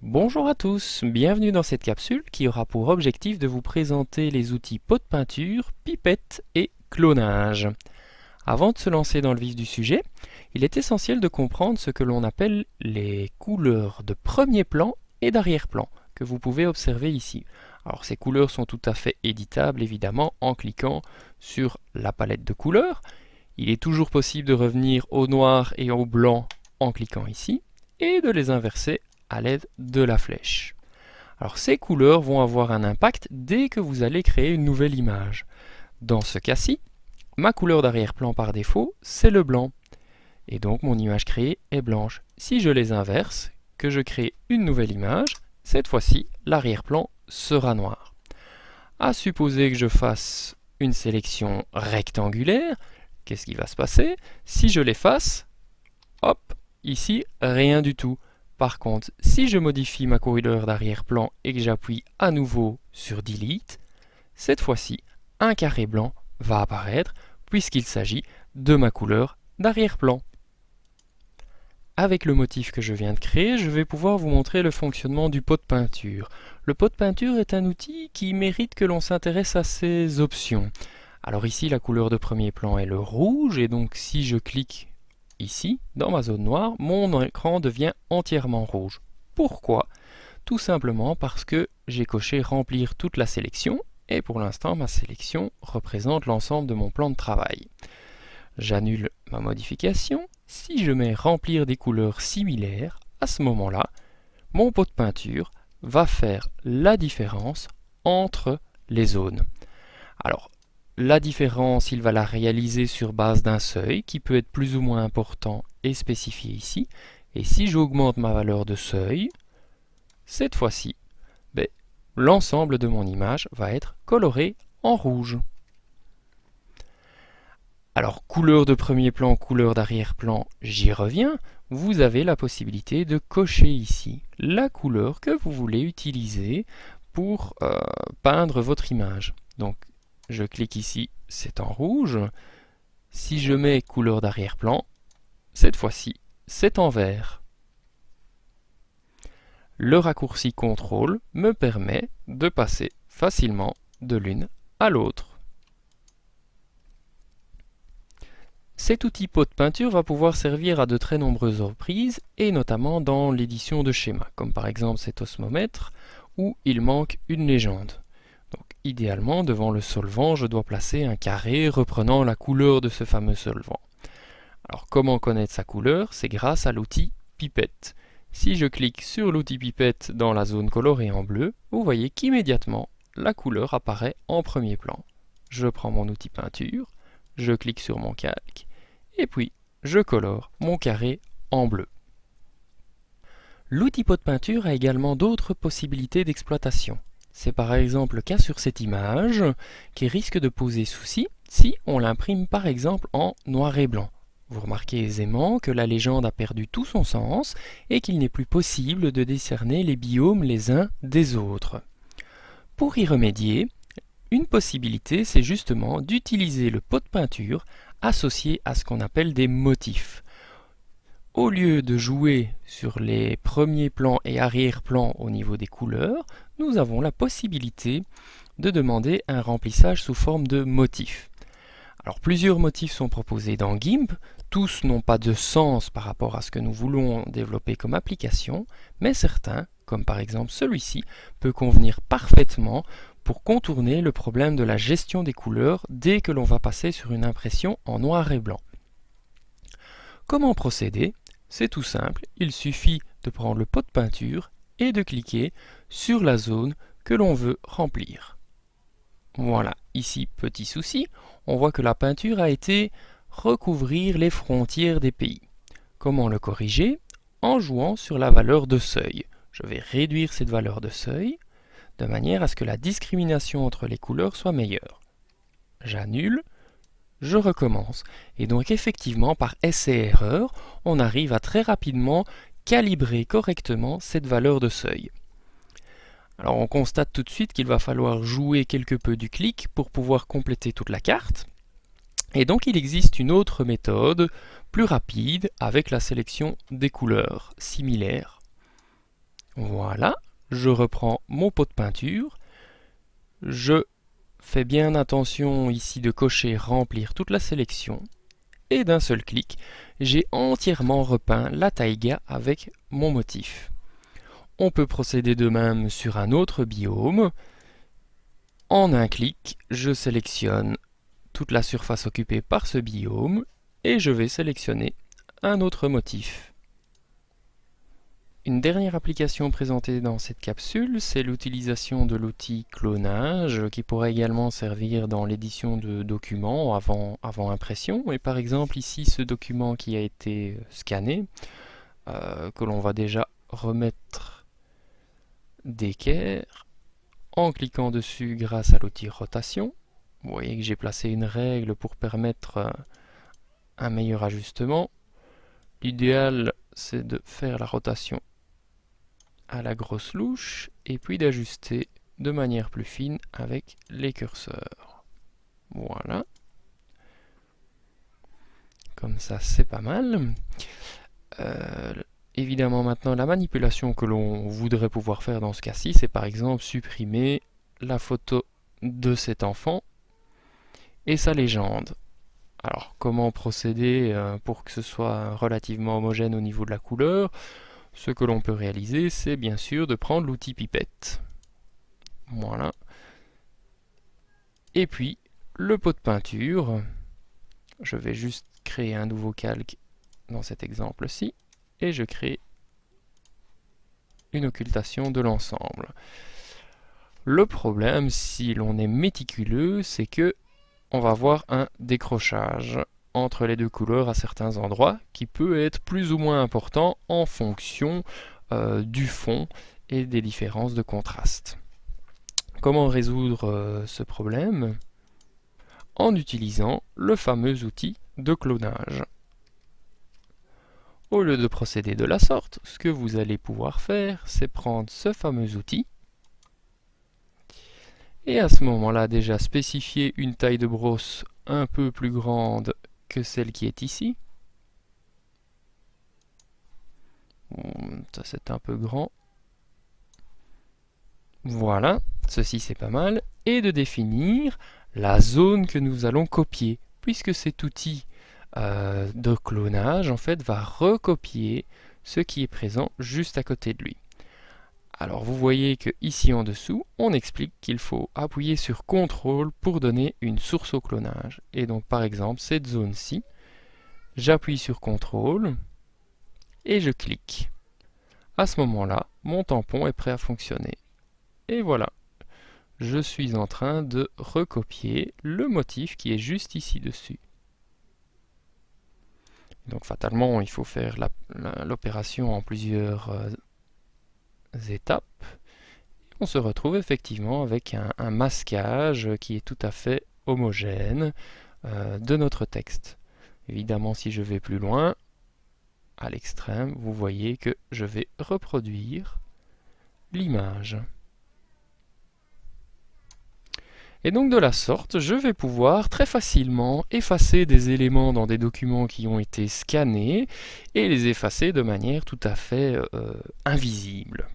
Bonjour à tous, bienvenue dans cette capsule qui aura pour objectif de vous présenter les outils pot de peinture, pipette et clonage. Avant de se lancer dans le vif du sujet, il est essentiel de comprendre ce que l'on appelle les couleurs de premier plan et d'arrière-plan, que vous pouvez observer ici. Alors ces couleurs sont tout à fait éditables évidemment en cliquant sur la palette de couleurs. Il est toujours possible de revenir au noir et au blanc en cliquant ici et de les inverser à l'aide de la flèche. Alors ces couleurs vont avoir un impact dès que vous allez créer une nouvelle image. Dans ce cas-ci, ma couleur d'arrière-plan par défaut, c'est le blanc. Et donc mon image créée est blanche. Si je les inverse, que je crée une nouvelle image, cette fois-ci, l'arrière-plan sera noir. À supposer que je fasse une sélection rectangulaire, qu'est-ce qui va se passer? Si je l'efface, hop, ici, rien du tout. Par contre, si je modifie ma couleur d'arrière-plan et que j'appuie à nouveau sur Delete, cette fois-ci, un carré blanc va apparaître puisqu'il s'agit de ma couleur d'arrière-plan. Avec le motif que je viens de créer, je vais pouvoir vous montrer le fonctionnement du pot de peinture. Le pot de peinture est un outil qui mérite que l'on s'intéresse à ses options. Alors ici, la couleur de premier plan est le rouge, et donc si je clique ici, dans ma zone noire, mon écran devient entièrement rouge. Pourquoi? Tout simplement parce que j'ai coché remplir toute la sélection, et pour l'instant, ma sélection représente l'ensemble de mon plan de travail. J'annule ma modification. Si je mets remplir des couleurs similaires, à ce moment-là, mon pot de peinture va faire la différence entre les zones. Alors, la différence, il va la réaliser sur base d'un seuil qui peut être plus ou moins important et spécifié ici. Et si j'augmente ma valeur de seuil, cette fois-ci, l'ensemble de mon image va être coloré en rouge. Alors, couleur de premier plan, couleur d'arrière-plan, j'y reviens. Vous avez la possibilité de cocher ici la couleur que vous voulez utiliser pour peindre votre image. Donc, je clique ici, c'est en rouge. Si je mets couleur d'arrière-plan, cette fois-ci, c'est en vert. Le raccourci CTRL me permet de passer facilement de l'une à l'autre. Cet outil pot de peinture va pouvoir servir à de très nombreuses reprises, et notamment dans l'édition de schémas, comme par exemple cet osmomètre, où il manque une légende. Donc, idéalement, devant le solvant, je dois placer un carré reprenant la couleur de ce fameux solvant. Alors, comment connaître sa couleur? C'est grâce à l'outil pipette. Si je clique sur l'outil pipette dans la zone colorée en bleu, vous voyez qu'immédiatement, la couleur apparaît en premier plan. Je prends mon outil peinture, je clique sur mon calque, et puis je colore mon carré en bleu. L'outil pot de peinture a également d'autres possibilités d'exploitation. C'est par exemple le cas sur cette image qui risque de poser souci si on l'imprime par exemple en noir et blanc. Vous remarquez aisément que la légende a perdu tout son sens et qu'il n'est plus possible de décerner les biomes les uns des autres. Pour y remédier, une possibilité c'est justement d'utiliser le pot de peinture associé à ce qu'on appelle des motifs. Au lieu de jouer sur les premiers plans et arrière-plans au niveau des couleurs, nous avons la possibilité de demander un remplissage sous forme de motifs. Alors plusieurs motifs sont proposés dans GIMP, tous n'ont pas de sens par rapport à ce que nous voulons développer comme application, mais certains, comme par exemple celui-ci, peut convenir parfaitement pour contourner le problème de la gestion des couleurs dès que l'on va passer sur une impression en noir et blanc. Comment procéder? C'est tout simple, il suffit de prendre le pot de peinture et de cliquer sur la zone que l'on veut remplir. Voilà, ici, petit souci, on voit que la peinture a été recouvrir les frontières des pays. Comment le corriger? En jouant sur la valeur de seuil. Je vais réduire cette valeur de seuil de manière à ce que la discrimination entre les couleurs soit meilleure. J'annule. Je recommence. Et donc effectivement, par essai-erreur, on arrive à très rapidement calibrer correctement cette valeur de seuil. Alors on constate tout de suite qu'il va falloir jouer quelque peu du clic pour pouvoir compléter toute la carte. Et donc il existe une autre méthode, plus rapide, avec la sélection des couleurs similaires. Voilà, je reprends mon pot de peinture, je fais bien attention ici de cocher remplir toute la sélection, et d'un seul clic, j'ai entièrement repeint la taïga avec mon motif. On peut procéder de même sur un autre biome. En un clic, je sélectionne toute la surface occupée par ce biome et je vais sélectionner un autre motif. Une dernière application présentée dans cette capsule, c'est l'utilisation de l'outil clonage qui pourrait également servir dans l'édition de documents avant impression. Et par exemple ici ce document qui a été scanné, que l'on va déjà remettre d'équerre en cliquant dessus grâce à l'outil rotation. Vous voyez que j'ai placé une règle pour permettre un meilleur ajustement. L'idéal c'est de faire la rotation à la grosse louche et puis d'ajuster de manière plus fine avec les curseurs. Voilà. Comme ça, c'est pas mal. Évidemment, maintenant, la manipulation que l'on voudrait pouvoir faire dans ce cas-ci, c'est par exemple supprimer la photo de cet enfant et sa légende. Alors, comment procéder pour que ce soit relativement homogène au niveau de la couleur? Ce que l'on peut réaliser, c'est bien sûr de prendre l'outil pipette. Voilà. Et puis, le pot de peinture. Je vais juste créer un nouveau calque dans cet exemple-ci. Et je crée une occultation de l'ensemble. Le problème, si l'on est méticuleux, c'est que on va avoir un décrochage entre les deux couleurs à certains endroits qui peut être plus ou moins important en fonction du fond et des différences de contraste. Comment résoudre ce problème? En utilisant le fameux outil de clonage. Au lieu de procéder de la sorte, ce que vous allez pouvoir faire, c'est prendre ce fameux outil et à ce moment-là déjà spécifier une taille de brosse un peu plus grande que celle qui est ici. Ça c'est un peu grand. Voilà, ceci c'est pas mal. Et de définir la zone que nous allons copier, puisque cet outil de clonage en fait va recopier ce qui est présent juste à côté de lui. Alors vous voyez que ici en dessous, on explique qu'il faut appuyer sur CTRL pour donner une source au clonage. Et donc par exemple cette zone-ci, j'appuie sur CTRL et je clique. À ce moment-là, mon tampon est prêt à fonctionner. Et voilà, je suis en train de recopier le motif qui est juste ici dessus. Donc fatalement, il faut faire l'opération en plusieurs étapes. On se retrouve effectivement avec un masquage qui est tout à fait homogène de notre texte. Évidemment, si je vais plus loin, à l'extrême, vous voyez que je vais reproduire l'image. Et donc de la sorte, je vais pouvoir très facilement effacer des éléments dans des documents qui ont été scannés et les effacer de manière tout à fait invisible.